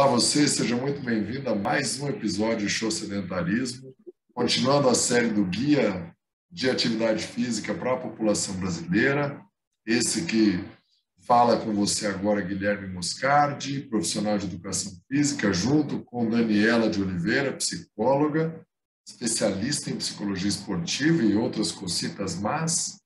Olá você, seja muito bem-vindo a mais um episódio do Show Sedentarismo, continuando a série do Guia de Atividade Física para a População Brasileira. Esse que fala com você agora, Guilherme Moscardi, profissional de Educação Física, junto com Daniela de Oliveira, psicóloga, especialista em Psicologia Esportiva e outras cositas más.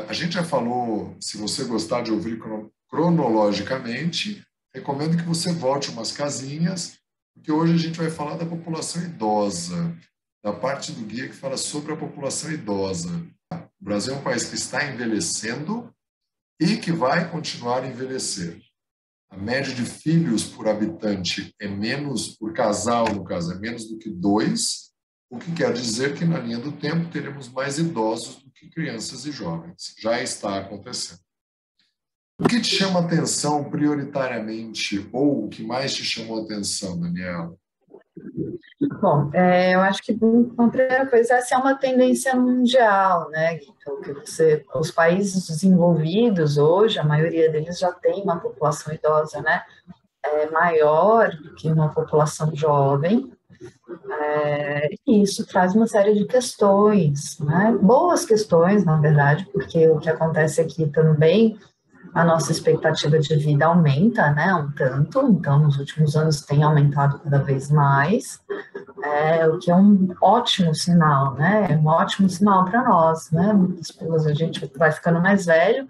A gente já falou, se você gostar de ouvir cronologicamente, recomendo que você volte umas casinhas, porque hoje a gente vai falar da população idosa, da parte do guia que fala sobre a população idosa. O Brasil é um país que está envelhecendo e que vai continuar a envelhecer. A média de filhos por habitante é menos, por casal, no caso, é menos do que 2, o que quer dizer que, na linha do tempo, teremos mais idosos do que crianças e jovens. Já está acontecendo. O que te chama atenção prioritariamente, ou o que mais te chamou atenção, Daniela? Bom, eu acho que a primeira coisa, essa é uma tendência mundial, né? Então, os países desenvolvidos hoje, a maioria deles já tem uma população idosa, né? Maior do que uma população jovem. E isso traz uma série de questões, né? Boas questões, na verdade, porque o que acontece aqui também, a nossa expectativa de vida aumenta, né, um tanto, então nos últimos anos tem aumentado cada vez mais, o que é um ótimo sinal, né, é um ótimo sinal para nós, né, a gente vai ficando mais velho,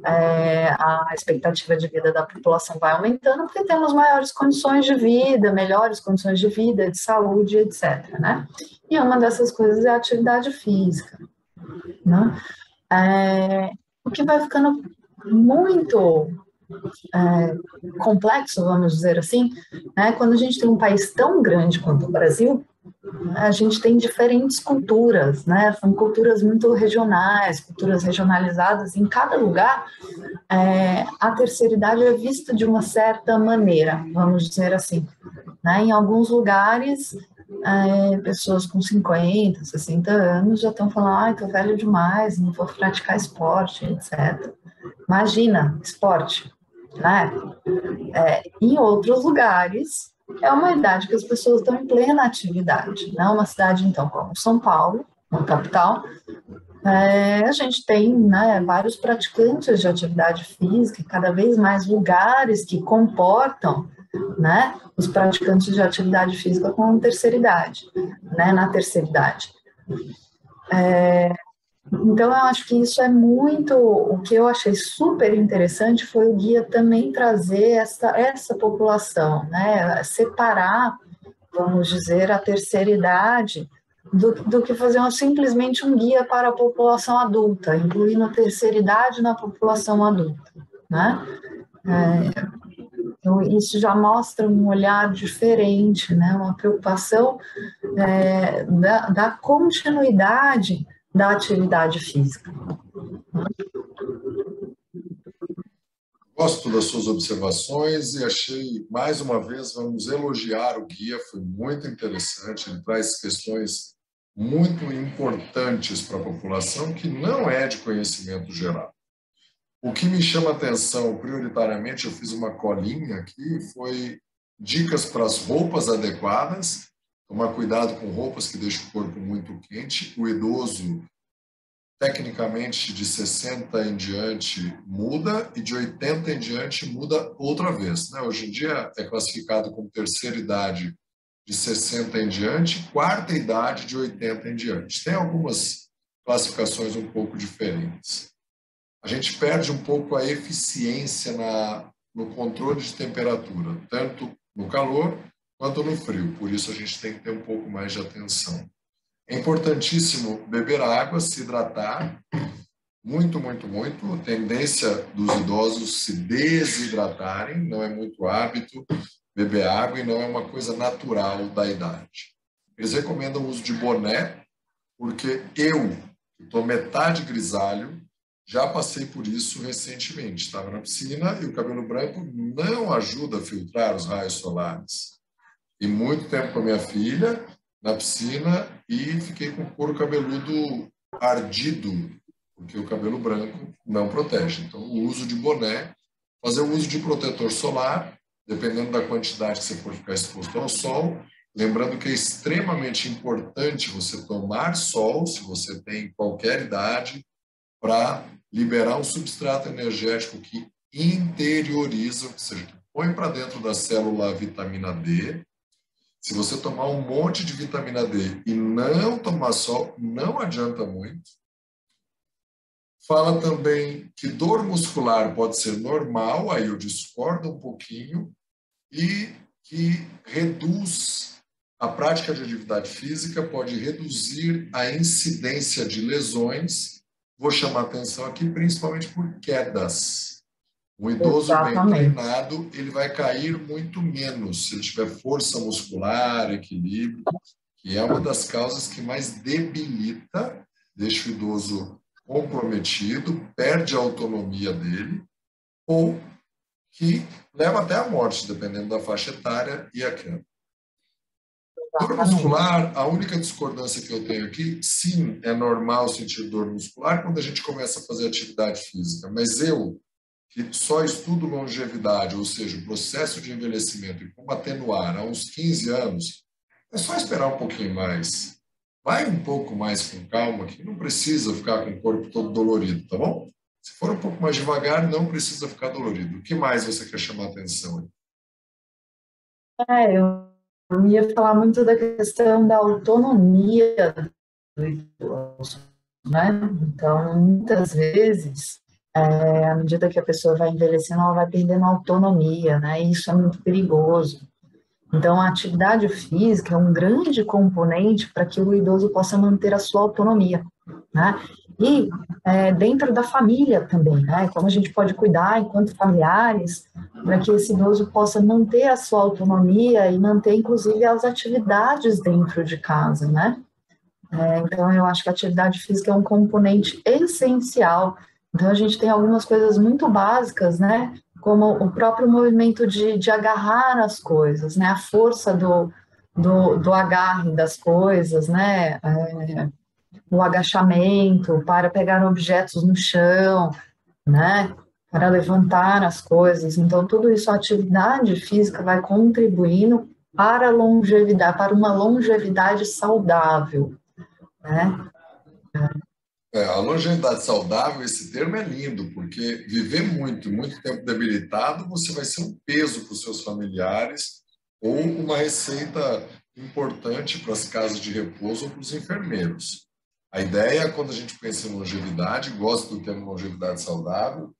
a expectativa de vida da população vai aumentando porque temos maiores condições de vida, melhores condições de vida, de saúde, etc., né, e uma dessas coisas é a atividade física, né, o que vai ficando muito complexo, vamos dizer assim, né? Quando a gente tem um país tão grande quanto o Brasil, a gente tem diferentes culturas, né? São culturas muito regionais, culturas regionalizadas. Em cada lugar, a terceira idade é vista de uma certa maneira, vamos dizer assim, né? Em alguns lugares, pessoas com 50, 60 anos já estão falando, ai, tô velho demais, não vou praticar esporte, etc. Imagina, esporte, né? Em outros lugares, é uma idade que as pessoas estão em plena atividade, né? Uma cidade, então, como São Paulo, uma capital, a gente tem, né, vários praticantes de atividade física, cada vez mais lugares que comportam, né, os praticantes de atividade física com terceira idade, né, na terceira idade. Então, eu acho que isso é muito... O que eu achei super interessante foi o guia também trazer essa população, né? Separar, vamos dizer, a terceira idade do que fazer simplesmente um guia para a população adulta, incluindo a terceira idade na população adulta, né? Então, isso já mostra um olhar diferente, né? Uma preocupação da continuidade da atividade física. Gosto das suas observações e achei, mais uma vez, vamos elogiar o guia, foi muito interessante, ele traz questões muito importantes para a população que não é de conhecimento geral. O que me chama a atenção, prioritariamente, eu fiz uma colinha aqui, foi dicas para as roupas adequadas, tomar cuidado com roupas que deixam o corpo muito quente, o idoso, tecnicamente, de 60 em diante muda e de 80 em diante muda outra vez, né? Hoje em dia é classificado como terceira idade de 60 em diante, quarta idade de 80 em diante. Tem algumas classificações um pouco diferentes. A gente perde um pouco a eficiência no controle de temperatura, tanto no calor quanto no frio. Por isso, a gente tem que ter um pouco mais de atenção. É importantíssimo beber água, se hidratar, muito, muito, muito. A tendência dos idosos se desidratarem, não é muito hábito beber água e não é uma coisa natural da idade. Eles recomendam o uso de boné, porque eu, que estou metade grisalho, já passei por isso recentemente. Estava na piscina e o cabelo branco não ajuda a filtrar os raios solares. E muito tempo com a minha filha na piscina e fiquei com o couro cabeludo ardido, porque o cabelo branco não protege. Então, o uso de boné, fazer o uso de protetor solar, dependendo da quantidade que você for ficar exposto ao sol. Lembrando que é extremamente importante você tomar sol, se você tem qualquer idade, para liberar um substrato energético que interioriza, ou seja, que põe para dentro da célula a vitamina D. Se você tomar um monte de vitamina D e não tomar sol, não adianta muito. Fala também que dor muscular pode ser normal, aí eu discordo um pouquinho, e que reduz a prática de atividade física, pode reduzir a incidência de lesões. Vou chamar atenção aqui principalmente por quedas. Um idoso bem Exatamente. treinado, ele vai cair muito menos se ele tiver força muscular, equilíbrio, que é uma das causas que mais debilita, deixa o idoso comprometido, perde a autonomia dele, ou que leva até a morte, dependendo da faixa etária e a queda. Dor Exatamente. muscular, a única discordância que eu tenho aqui, sim, é normal sentir dor muscular quando a gente começa a fazer atividade física, mas eu, que só estudo longevidade, ou seja, o processo de envelhecimento e como atenuar há uns 15 anos, é só esperar um pouquinho mais. Vai um pouco mais com calma, que não precisa ficar com o corpo todo dolorido, tá bom? Se for um pouco mais devagar, não precisa ficar dolorido. O que mais você quer chamar a atenção? Eu ia falar muito da questão da autonomia do idoso, né? Então, muitas vezes, à medida que a pessoa vai envelhecendo, ela vai perdendo autonomia, né? E isso é muito perigoso. Então, a atividade física é um grande componente para que o idoso possa manter a sua autonomia, né? E dentro da família também, né? Como a gente pode cuidar enquanto familiares para que esse idoso possa manter a sua autonomia e manter, inclusive, as atividades dentro de casa, né? Então, eu acho que a atividade física é um componente essencial. Então, a gente tem algumas coisas muito básicas, né? Como o próprio movimento de agarrar as coisas, né? A força do agarre das coisas, né? O agachamento para pegar objetos no chão, né? Para levantar as coisas. Então, tudo isso, a atividade física vai contribuindo para a longevidade, para uma longevidade saudável, né? A longevidade saudável, esse termo é lindo, porque viver muito, muito tempo debilitado, você vai ser um peso para os seus familiares ou uma receita importante para as casas de repouso ou para os enfermeiros. A ideia, quando a gente pensa em longevidade, gosto do termo longevidade saudável,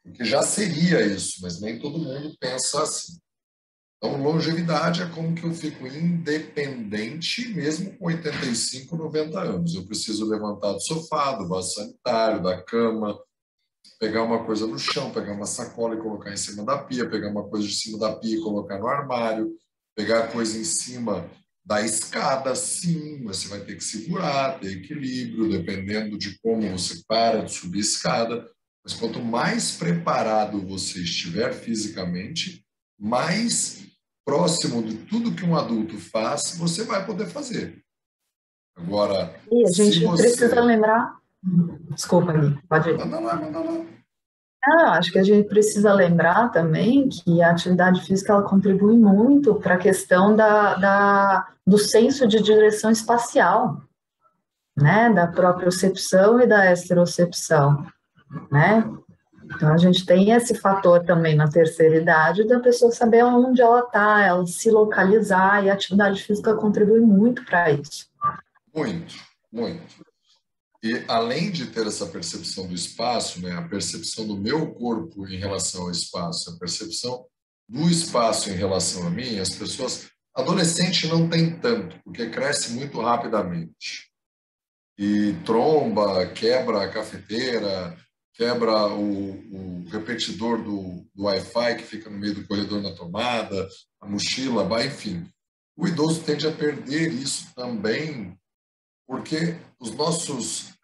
porque já seria isso, mas nem todo mundo pensa assim. Então, longevidade é como que eu fico independente mesmo com 85, 90 anos. Eu preciso levantar do sofá, do vaso sanitário, da cama, pegar uma coisa no chão, pegar uma sacola e colocar em cima da pia, pegar uma coisa de cima da pia e colocar no armário, pegar coisa em cima da escada, sim, você vai ter que segurar, ter equilíbrio, dependendo de como você para de subir a escada. Mas quanto mais preparado você estiver fisicamente, mais próximo de tudo que um adulto faz, você vai poder fazer. Agora, E a se gente precisa você... lembrar, desculpa, Gui, pode ir. Manda lá, manda lá. Acho que a gente precisa lembrar também que a atividade física ela contribui muito para a questão do senso de direção espacial, né? Da propriocepção e da exterocepção, né? Então, a gente tem esse fator também na terceira idade da pessoa saber onde ela está, ela se localizar, e a atividade física contribui muito para isso. Muito, muito. E além de ter essa percepção do espaço, né, a percepção do meu corpo em relação ao espaço, a percepção do espaço em relação a mim, as pessoas... Adolescente não tem tanto, porque cresce muito rapidamente. E tromba, quebra a cafeteira, quebra o repetidor do Wi-Fi que fica no meio do corredor na tomada, a mochila, vai, enfim. O idoso tende a perder isso também, porque os nossas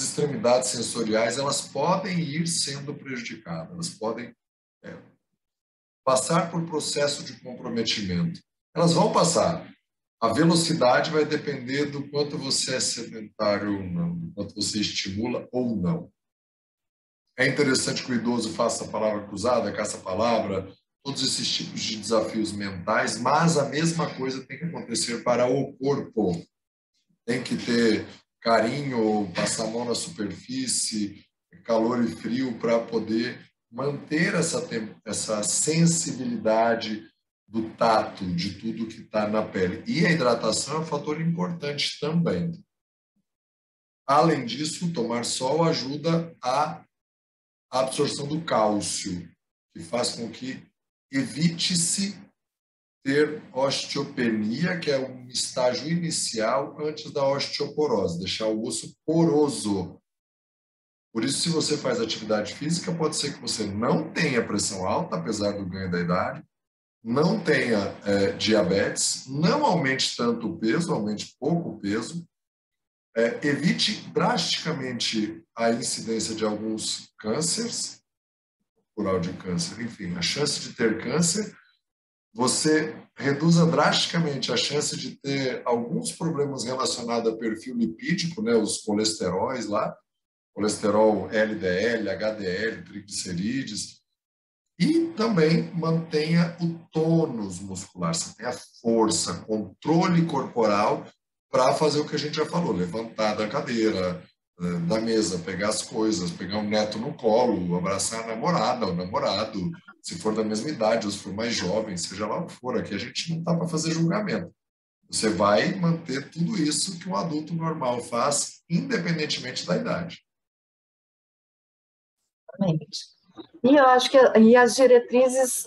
extremidades sensoriais elas podem ir sendo prejudicadas, elas podem passar por processo de comprometimento. Elas vão passar. A velocidade vai depender do quanto você é sedentário ou não, do quanto você estimula ou não. É interessante que o idoso faça a palavra cruzada, caça-palavra, todos esses tipos de desafios mentais, mas a mesma coisa tem que acontecer para o corpo. Tem que ter carinho, passar a mão na superfície, calor e frio para poder manter essa sensibilidade do tato de tudo que está na pele. E a hidratação é um fator importante também. Além disso, tomar sol ajuda a absorção do cálcio, que faz com que evite-se ter osteopenia, que é um estágio inicial antes da osteoporose, deixar o osso poroso. Por isso, se você faz atividade física, pode ser que você não tenha pressão alta, apesar do ganho da idade, não tenha diabetes, não aumente tanto o peso, aumente pouco o peso, evite drasticamente a incidência de alguns cânceres, plural de câncer, enfim, a chance de ter câncer, você reduza drasticamente a chance de ter alguns problemas relacionados a perfil lipídico, né, os colesteróis lá, colesterol LDL, HDL, triglicerídeos, e também mantenha o tônus muscular, você tenha força, controle corporal para fazer o que a gente já falou, levantar da cadeira, da mesa, pegar as coisas, pegar um neto no colo, abraçar a namorada, o namorado, se for da mesma idade ou se for mais jovem, seja lá o que for, aqui a gente não está para fazer julgamento. Você vai manter tudo isso que um adulto normal faz, independentemente da idade. E eu acho que as diretrizes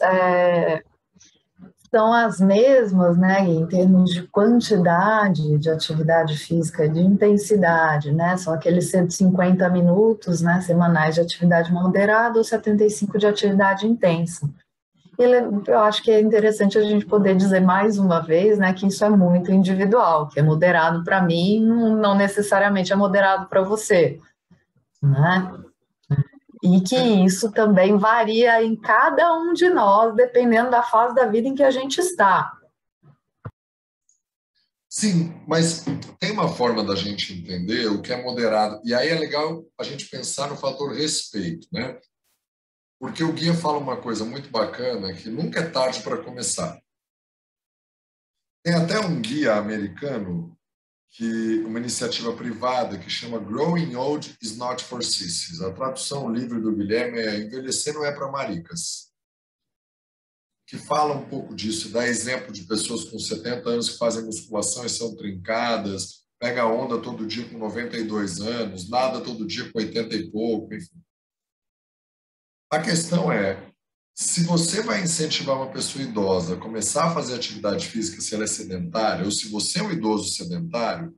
são as mesmas, né, em termos de quantidade de atividade física, de intensidade, né, são aqueles 150 minutos, né, semanais de atividade moderada ou 75 de atividade intensa. Eu acho que é interessante a gente poder dizer mais uma vez, né, que isso é muito individual, que é moderado para mim, não necessariamente é moderado para você, né? E que isso também varia em cada um de nós, dependendo da fase da vida em que a gente está. Sim, mas tem uma forma da gente entender o que é moderado. E aí é legal a gente pensar no fator respeito, né? Porque o guia fala uma coisa muito bacana, que nunca é tarde para começar. Tem até um guia americano, uma iniciativa privada, que chama Growing Old is Not for Sissies. A tradução livre do Guilherme é Envelhecer não é para maricas. Que fala um pouco disso, dá exemplo de pessoas com 70 anos que fazem musculação e são trincadas, pega onda todo dia com 92 anos, nada todo dia com 80 e pouco, enfim. A questão é, se você vai incentivar uma pessoa idosa a começar a fazer atividade física se ela é sedentária, ou se você é um idoso sedentário,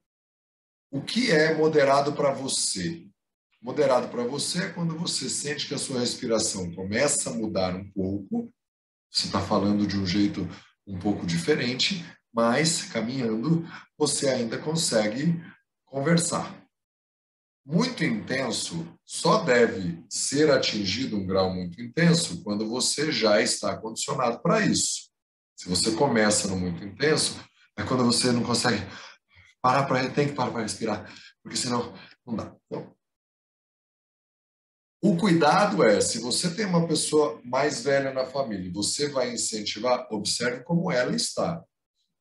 o que é moderado para você? Moderado para você é quando você sente que a sua respiração começa a mudar um pouco, você está falando de um jeito um pouco diferente, mas caminhando você ainda consegue conversar. Muito intenso só deve ser atingido um grau muito intenso quando você já está condicionado para isso. Se você começa no muito intenso, é quando você não consegue tem que parar para respirar, porque senão não dá. Então, o cuidado é, se você tem uma pessoa mais velha na família, você vai incentivar, observe como ela está.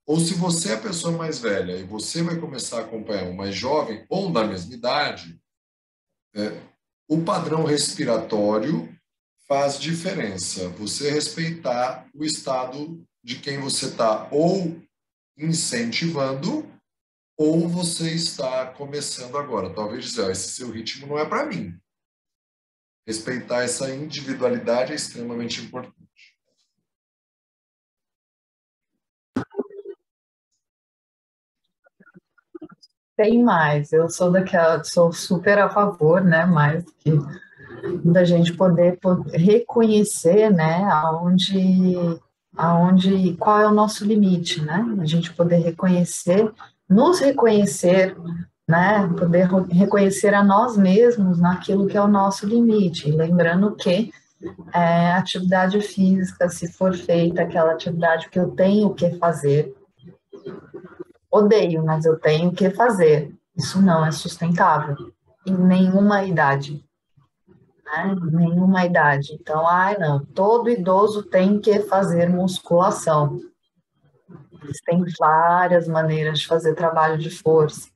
Ou se você é a pessoa mais velha e você vai começar a acompanhar um mais jovem ou da mesma idade, o padrão respiratório faz diferença. Você respeitar o estado de quem você está ou incentivando ou você está começando agora. Talvez dizer, esse seu ritmo não é para mim. Respeitar essa individualidade é extremamente importante. Tem mais, eu sou super a favor, né, mais que da gente poder reconhecer, né, qual é o nosso limite, né, a gente poder reconhecer, nos reconhecer, né, poder reconhecer a nós mesmos naquilo que é o nosso limite, lembrando que atividade física, se for feita aquela atividade que eu tenho que fazer, odeio, mas eu tenho que fazer. Isso não é sustentável em nenhuma idade. né? Nenhuma idade. Então, ai, não, todo idoso tem que fazer musculação. Existem várias maneiras de fazer trabalho de força.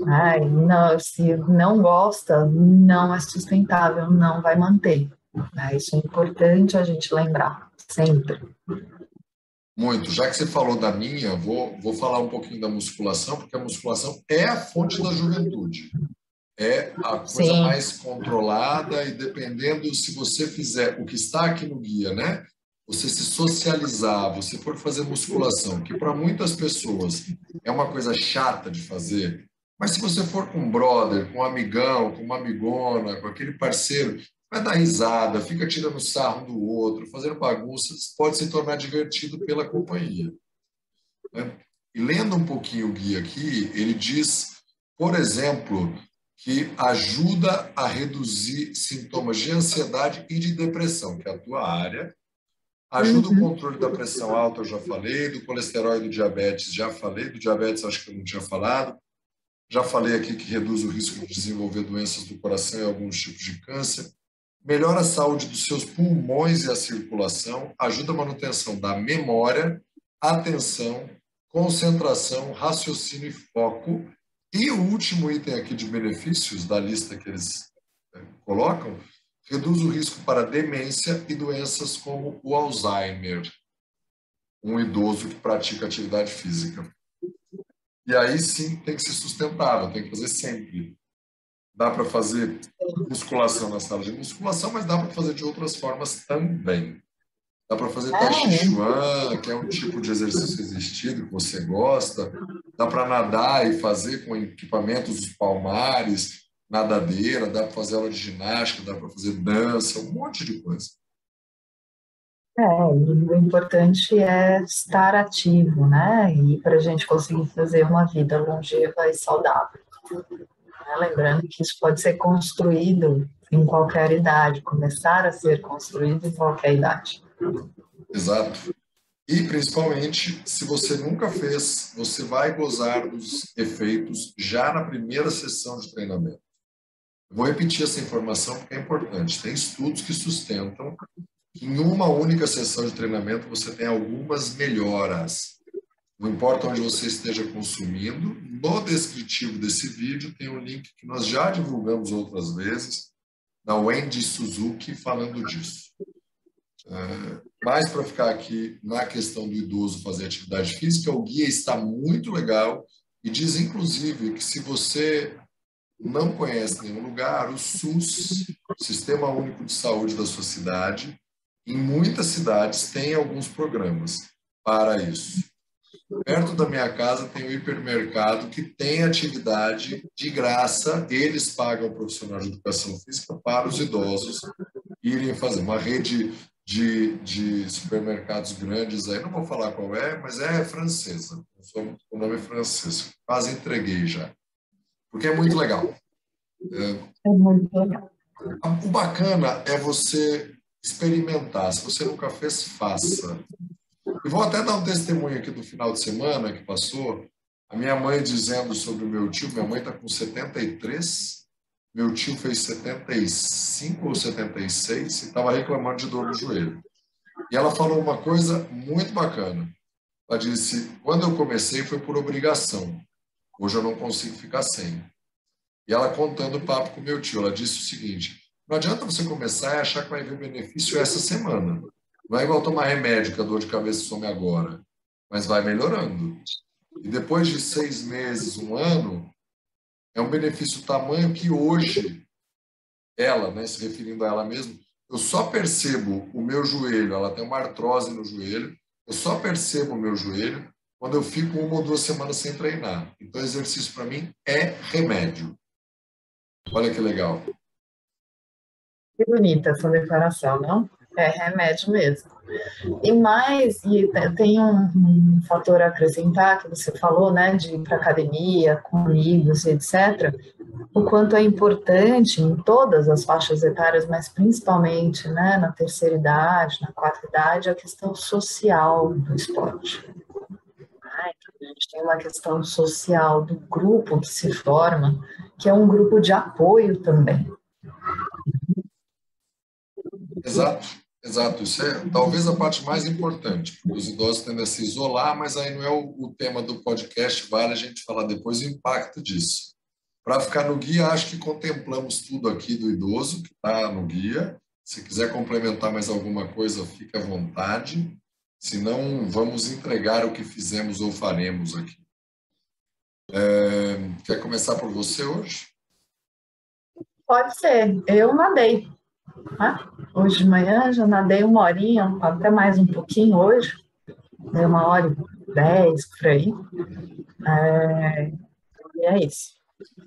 Ai, não, se não gosta, não é sustentável, não vai manter. Né? Isso é importante a gente lembrar, sempre. Muito. Já que você falou da minha, vou falar um pouquinho da musculação, porque a musculação é a fonte da juventude. É a coisa Sim. mais controlada e dependendo se você fizer o que está aqui no guia, né? Você se socializar, você for fazer musculação, que para muitas pessoas é uma coisa chata de fazer, mas se você for com um brother, com um amigão, com uma amigona, com aquele parceiro, vai dar risada, fica tirando sarro um do outro, fazendo bagunças, pode se tornar divertido pela companhia, né? E lendo um pouquinho o guia aqui, ele diz, por exemplo, que ajuda a reduzir sintomas de ansiedade e de depressão, que é a tua área. Ajuda o Uhum. controle da pressão alta, eu já falei, do colesterol e do diabetes, já falei, do diabetes acho que eu não tinha falado. Já falei aqui que reduz o risco de desenvolver doenças do coração e alguns tipos de câncer. Melhora a saúde dos seus pulmões e a circulação, ajuda a manutenção da memória, atenção, concentração, raciocínio e foco. E o último item aqui de benefícios da lista que eles colocam, reduz o risco para demência e doenças como o Alzheimer, um idoso que pratica atividade física. E aí sim tem que ser sustentável, tem que fazer sempre. Dá para fazer musculação na sala de musculação, mas dá para fazer de outras formas também. Dá para fazer Tai Chi Chuan, que é um tipo de exercício resistido que você gosta. Dá para nadar e fazer com equipamentos dos palmares, nadadeira, dá para fazer aula de ginástica, dá para fazer dança, um monte de coisa. E o importante é estar ativo, né? E para a gente conseguir fazer uma vida longeva e saudável. Né? Lembrando que isso pode ser construído em qualquer idade, começar a ser construído em qualquer idade. Exato. E, principalmente, se você nunca fez, você vai gozar dos efeitos já na primeira sessão de treinamento. Eu vou repetir essa informação porque é importante. Tem estudos que sustentam que em uma única sessão de treinamento você tem algumas melhoras. Não importa onde você esteja consumindo, no descritivo desse vídeo tem um link que nós já divulgamos outras vezes, da Wendy Suzuki, falando disso. Mas para ficar aqui na questão do idoso fazer atividade física, o guia está muito legal e diz, inclusive, que se você não conhece nenhum lugar, o SUS, Sistema Único de Saúde da sua cidade, em muitas cidades tem alguns programas para isso. Perto da minha casa tem um hipermercado que tem atividade de graça, eles pagam o profissional de educação física para os idosos irem fazer uma rede de supermercados grandes aí, não vou falar qual é, mas é francesa, o nome é francês, quase entreguei já, porque é muito legal. É muito legal. O bacana é você experimentar, se você nunca fez, faça. E vou até dar um testemunho aqui do final de semana que passou, a minha mãe dizendo sobre o meu tio, minha mãe está com 73, meu tio fez 75 ou 76 e estava reclamando de dor no joelho. E ela falou uma coisa muito bacana. Ela disse, quando eu comecei foi por obrigação, hoje eu não consigo ficar sem. E ela contando o papo com meu tio, ela disse o seguinte, não adianta você começar e achar que vai ver benefício essa semana. Não é igual tomar remédio que a dor de cabeça some agora, mas vai melhorando. E depois de 6 meses, um ano, é um benefício tamanho que hoje, ela, né, se referindo a ela mesma, eu só percebo o meu joelho, ela tem uma artrose no joelho, eu só percebo o meu joelho quando eu fico 1 ou 2 semanas sem treinar. Então, exercício para mim é remédio. Olha que legal. Que bonita essa declaração, não? É remédio mesmo. Tem um fator a acrescentar que você falou, né, de ir para academia, com amigos, etc. O quanto é importante em todas as faixas etárias, mas principalmente, né, na terceira idade, na quarta idade, a questão social do esporte. A gente tem uma questão social do grupo que se forma, que é um grupo de apoio também. Exato, exato. Isso é talvez a parte mais importante, porque os idosos tendem a se isolar, mas aí não é o tema do podcast, vale a gente falar depois o impacto disso. Para ficar no guia, acho que contemplamos tudo aqui do idoso, que está no guia. Se quiser complementar mais alguma coisa, fique à vontade. Se não, vamos entregar o que fizemos ou faremos aqui. Quer começar por você hoje? Pode ser. Eu nadei, né? Hoje de manhã já nadei 1 horinha, até mais um pouquinho hoje. Dei 1h10 por aí. E é isso.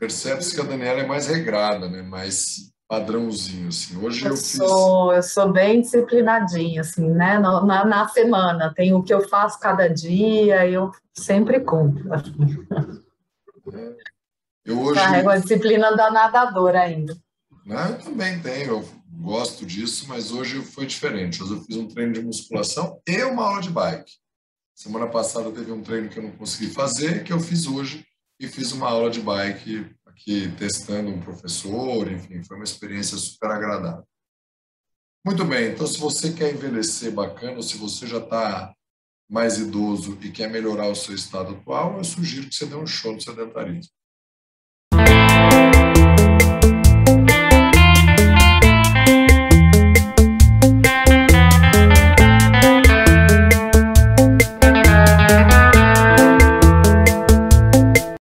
Percebe-se que a Daniela é mais regrada, né? Mais padrãozinho, assim. Hoje Eu eu fiz... sou, eu sou bem disciplinadinha, assim, né? Na semana, tem o que eu faço cada dia, eu sempre cumpro, assim. Eu hoje... Carrego a disciplina da nadadora ainda. Né, eu também tenho, eu gosto disso, mas hoje foi diferente. Hoje eu fiz um treino de musculação e uma aula de bike. Semana passada teve um treino que eu não consegui fazer, que eu fiz hoje, e fiz uma aula de bike aqui testando um professor, enfim, foi uma experiência super agradável. Muito bem, então se você quer envelhecer bacana, ou se você já está mais idoso e quer melhorar o seu estado atual, eu sugiro que você dê um show no sedentarismo.